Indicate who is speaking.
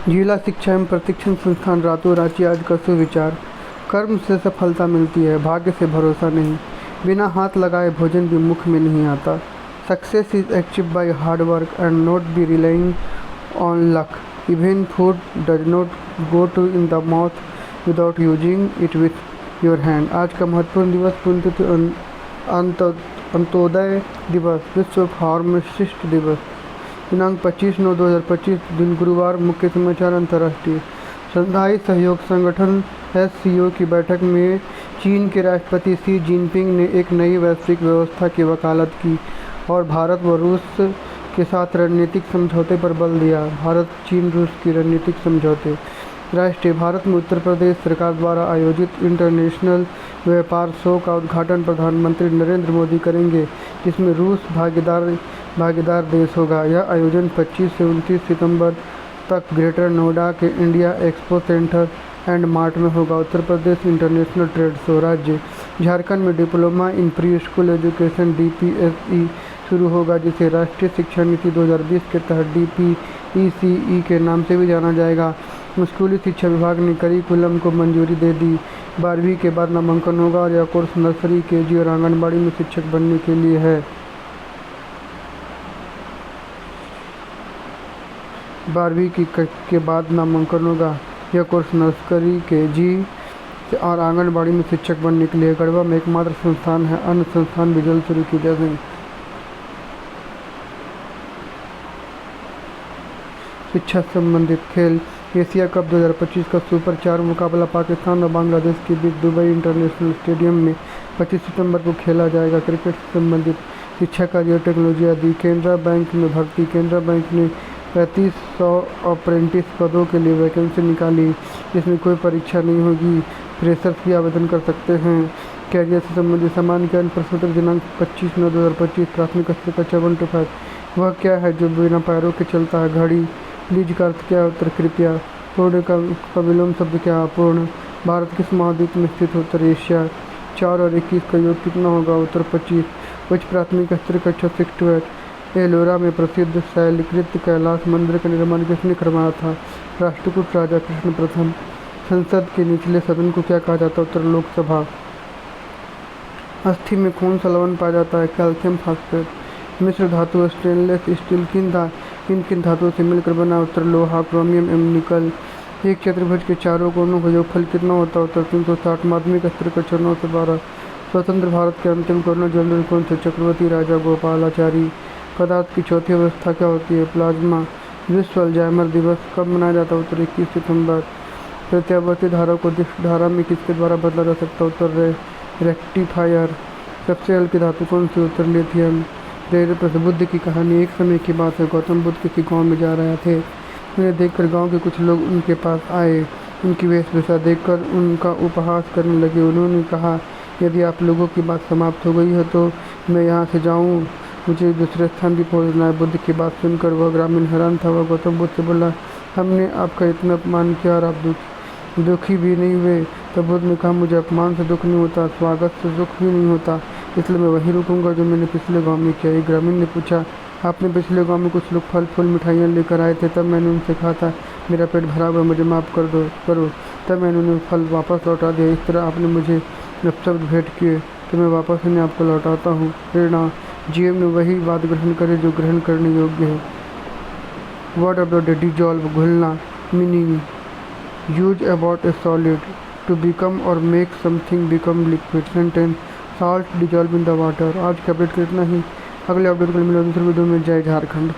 Speaker 1: जिला शिक्षा एवं प्रशिक्षण संस्थान रातों रांची आज का सुविचार। कर्म से सफलता मिलती है, भाग्य से भरोसा नहीं। बिना हाथ लगाए भोजन भी मुख में नहीं आता। Success is achieved by hard work and not be relying on luck. Even food does not go to in the mouth without using it with your hand. आज का महत्वपूर्ण दिवस पुण्यतिथि अंत्योदय दिवस, विश्व फार्मासिस्ट दिवस। दिनांक 25/9/2025 दिन गुरुवार। मुख्य समाचार। अंतर्राष्ट्रीय शंघाई सहयोग संगठन SCO की बैठक में चीन के राष्ट्रपति शी जिनपिंग ने एक नई वैश्विक व्यवस्था की वकालत की और भारत व रूस के साथ रणनीतिक समझौते पर बल दिया। भारत चीन रूस की रणनीतिक समझौते। राष्ट्रीय भारत में उत्तर प्रदेश सरकार द्वारा आयोजित इंटरनेशनल व्यापार शो का उद्घाटन प्रधानमंत्री नरेंद्र मोदी करेंगे, जिसमें रूस भागीदार देश होगा। यह आयोजन 25 से 29 सितंबर तक ग्रेटर नोएडा के India expo centre and mart में होगा। Uttar Pradesh international trade show. राज्य झारखंड में diploma in pre school education DPSE शुरू होगा, जिसे राष्ट्रीय शिक्षा नीति 2020 के तहत DPECE के नाम से भी जाना जाएगा। स्कूली शिक्षा विभाग ने करिकुलम को मंजूरी दे दी। 12वीं के बाद नामांकन होगा और यह कोर्स नर्सरी, KG और आंगनबाड़ी में शिक्षक बनने के लिए है। 12वीं के बाद नामांकन होगा। यह कोर्स नर्सरी, KG और आंगनबाड़ी में शिक्षक बनने के लिए गढ़वा में एकमात्र संस्थान है। अन्य संस्थान भी जल्द शुरू किए जाएंगे। शिक्षा संबंधित खेल। एशिया कप 2025 का सुपर 4 मुकाबला पाकिस्तान और बांग्लादेश के बीच दुबई इंटरनेशनल स्टेडियम में 25 सितंबर को खेला जाएगा। क्रिकेट से संबंधित शिक्षा, कार्य और टेक्नोलॉजी आदि। केनरा बैंक में भर्ती। केनरा बैंक ने 3500 अप्रेंटिस पदों के लिए वैकेंसी निकाली, जिसमें कोई परीक्षा नहीं होगी। फ्रेशर्स भी आवेदन कर सकते हैं। कैरियर से संबंधित सामान्य ज्ञान प्रश्नोत्तर दिनांक 25/9/2025। प्राथमिक स्तर का 7 to 5। वह क्या है जो बिना पैरों के चलता है? घड़ी। प्लीज का अर्थ क्या है? उत्तर कृपया। पूर्ण का विलोम शब्द क्या है? अपूर्ण। भारत किस महाद्वीप में स्थित है? उत्तर एशिया। 4 और 21 का योग कितना होगा? उत्तर 25। उच्च प्राथमिक स्तर कक्षा 6 to 8। एलोरा में प्रसिद्ध शैलकृत कैलाश मंदिर का निर्माण किसने करवाया था? राष्ट्रकूट राजा कृष्ण प्रथम। संसद के निचले सदन को क्या कहा जाता है? उत्तर लोकसभा। अस्थि में कौन सा लवण पाया जाता है? Calcium phosphate. मिश्र धातु स्टेनलेस स्टील किन धातुओं से मिलकर बना? उत्तर लोहा, क्रोमियम एवं निकल। एक चतुर्भुज के चारों कोणों का योगफल कितना होता है? उत्तर 360। माध्यमिक स्तर कक्षा 9 से 12। स्वतंत्र भारत के अंतिम गवर्नर जनरल कौन थे? चक्रवर्ती राजा गोपालाचारी। पदार्थ की चौथी अवस्था क्या होती है? प्लाज्मा। विश्व अल्जाइमर दिवस कब मनाया जाता है? उत्तर 21 सितंबर। प्रत्यावर्ती धारा को दिक् धारा में किसके द्वारा बदला जा सकता है? उत्तर रेक्टिफायर। सबसे हल्की धातु कौन सी? उत्तर लिथियम। बुद्ध की कहानी। एक समय की बात है, गौतम बुद्ध किसी गांव में जा रहे थे। उन्हें देखकर गांव के कुछ लोग उनके पास आए। उनकी वेशभूषा देखकर उनका उपहास करने लगे। उन्होंने कहा, यदि आप लोगों की बात समाप्त हो गई है तो मैं यहाँ से जाऊँ, मुझे दूसरे स्थान भी पहुँचना है। बुद्ध की बात सुनकर वह ग्रामीण हैरान था। वह गौतम बुद्ध से बोला, हमने आपका इतना अपमान किया और आप दुखी भी नहीं हुए। तब बुद्ध ने कहा, मुझे अपमान से दुख नहीं होता, स्वागत से दुख भी नहीं होता, इसलिए मैं वहीं रुकूंगा जो मैंने पिछले गांव में किया। एक ग्रामीण ने पूछा, आपने पिछले गांव में कुछ लोग फल फूल मिठाइयाँ लेकर आए थे, तब मैंने उनसे कहा था मेरा पेट भरा हुआ, मुझे माफ़ करो, तब मैंने उन्हें फल वापस लौटा दिया। इस तरह आपने मुझे शब्द भेंट किए तो मैं वापस उन्हें आपको लौटाता हूँ। प्रेरणा। जीवन में वही बात ग्रहण करें जो ग्रहण करने योग्य है। वर्ड अबाउट डिजॉल्व, घुलना। Meaning, use about a solid, to become और make something become liquid. Sentence, salt dissolve in the water. आज के अपडेट को इतना ही। अगले अपडेट को मिलेगा दूसरे वीडियो में। जय झारखंड।